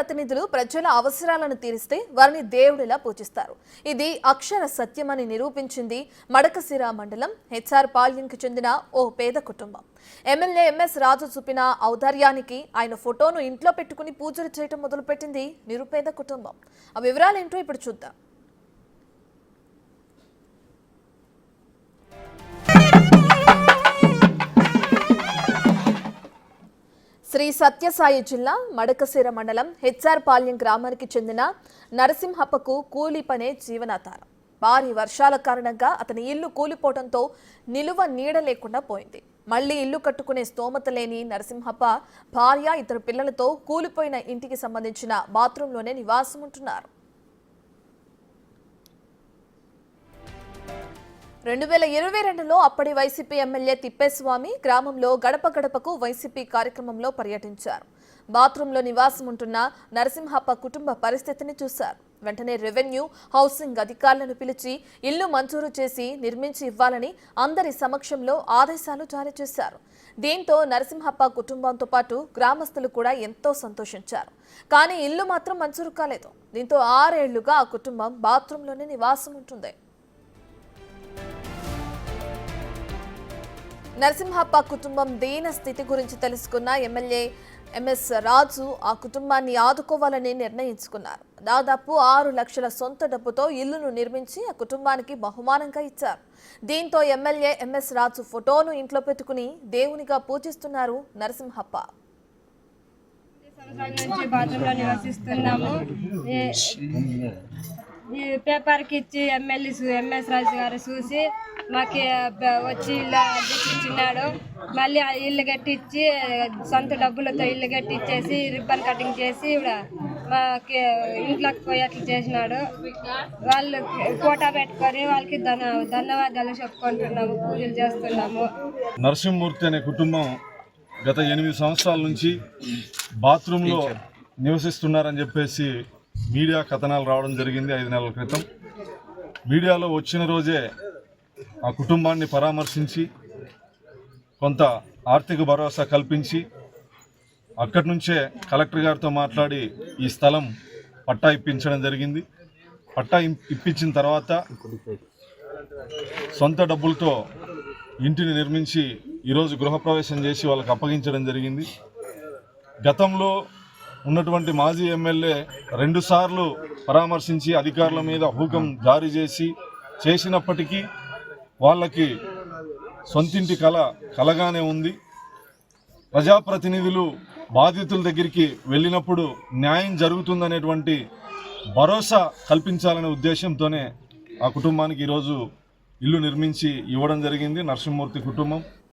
ప్రజాప్రతినిధులు ప్రజల అవసరాలను తీరిస్తే వారిని దేవుడిలా పూజిస్తారు. ఇది అక్షర సత్యమని నిరూపించింది మడకశిర మండలం హెచ్ఆర్ పాళ్యంకి చెందిన ఓ పేద కుటుంబం. ఎమ్మెల్యే ఎంఎస్ రాజు చూపిన ఔదార్యానికి ఆయన ఫోటోను ఇంట్లో పెట్టుకుని పూజలు చేయడం మొదలుపెట్టింది నిరుపేద కుటుంబం. ఆ వివరాలేంటో ఇప్పుడు చూద్దాం. శ్రీ సత్యసాయి జిల్లా మడకశిర మండలం హెచ్ఆర్ పాళ్యం గ్రామానికి చెందిన నరసింహప్పకు కూలీ పనే జీవనాధారం. భారీ వర్షాల కారణంగా అతని ఇల్లు కూలిపోవడంతో నిలువ నీడ లేకుండా పోయింది. మళ్లీ ఇల్లు కట్టుకునే స్తోమత లేని నరసింహప్ప భార్య ఇద్దరు పిల్లలతో కూలిపోయిన ఇంటికి సంబంధించిన బాత్రూంలోనే నివాసం ఉంటున్నారు. 2022లో అప్పటి వైసీపీ ఎమ్మెల్యే తిప్పేస్వామి గ్రామంలో గడప గడపకు వైసీపీ కార్యక్రమంలో పర్యటించారు. బాత్రూంలో నివాసం ఉంటున్న నరసింహప్ప కుటుంబ పరిస్థితిని చూశారు. వెంటనే రెవెన్యూ, హౌసింగ్ అధికారులను పిలిచి ఇల్లు మంజూరు చేసి నిర్మించి ఇవ్వాలని అందరి సమక్షంలో ఆదేశాలు జారీ చేశారు. దీంతో నరసింహప్ప కుటుంబంతో పాటు గ్రామస్తులు కూడా ఎంతో సంతోషించారు. కానీ ఇల్లు మాత్రం మంజూరు కాలేదు. దీంతో 6 ఏళ్లుగా ఆ కుటుంబం బాత్రూంలోనే నివాసం ఉంటుంది. నరసింహప్ప కుటుంబం దీన స్థితి గురించి తెలుసుకున్న ఎమ్మెల్యే ఎంఎస్ రాజు ఆ కుటుంబాన్ని ఆదుకోవాలని నిర్ణయించుకున్నారు. దాదాపు 6 లక్షల సొంత డబ్బుతో ఇల్లును నిర్మించి ఆ కుటుంబానికి బహుమానంగా ఇచ్చారు. దీంతో ఎమ్మెల్యే ఎంఎస్ రాజు ఫోటోను ఇంట్లో పెట్టుకుని దేవునిగా పూజిస్తున్నారు నరసింహప్ప. ఈ పేపర్కి ఇచ్చి ఎంఎస్ రాజు గారు చూసి మాకు వచ్చి ఇల్లు ఇచ్చినాడు. మళ్ళీ ఇల్లు కట్టించి సొంత డబ్బులతో ఇల్లు కట్టించేసి రిబ్బన్ కటింగ్ చేసి మాకు ఇంట్లోకి పోయేట్లు చేసినాడు. వాళ్ళు ఫోటో పెట్టుకొని వాళ్ళకి ధన్యవాదాలు చెప్పుకుంటున్నాము, పూజలు చేస్తున్నాము. నరసింహమూర్తి అనే కుటుంబం గత 8 సంవత్సరాల నుంచి బాత్రూంలో నివసిస్తున్నారని చెప్పేసి మీడియా కథనాలు రావడం జరిగింది 5 నెలల క్రితం. మీడియాలో వచ్చిన రోజే ఆ కుటుంబాన్ని పరామర్శించి కొంత ఆర్థిక భరోసా కల్పించి అక్కడి నుంచే కలెక్టర్ గారితో మాట్లాడి ఈ స్థలం పట్టా ఇప్పించడం జరిగింది. పట్టా ఇప్పించిన తర్వాత సొంత డబ్బులతో ఇంటిని నిర్మించి ఈరోజు గృహప్రవేశం చేసి వాళ్ళకి అప్పగించడం జరిగింది. గతంలో ఉన్నటువంటి మాజీ ఎమ్మెల్యే 2 సార్లు పరామర్శించి అధికారుల మీద హుకం జారీ చేసినప్పటికీ వాళ్ళకి సొంతింటి కలగానే ఉంది. ప్రజాప్రతినిధులు బాధితుల దగ్గరికి వెళ్ళినప్పుడు న్యాయం జరుగుతుందనేటువంటి భరోసా కల్పించాలనే ఉద్దేశంతోనే ఆ కుటుంబానికి ఈరోజు ఇల్లు నిర్మించి ఇవ్వడం జరిగింది నరసింహమూర్తి కుటుంబం.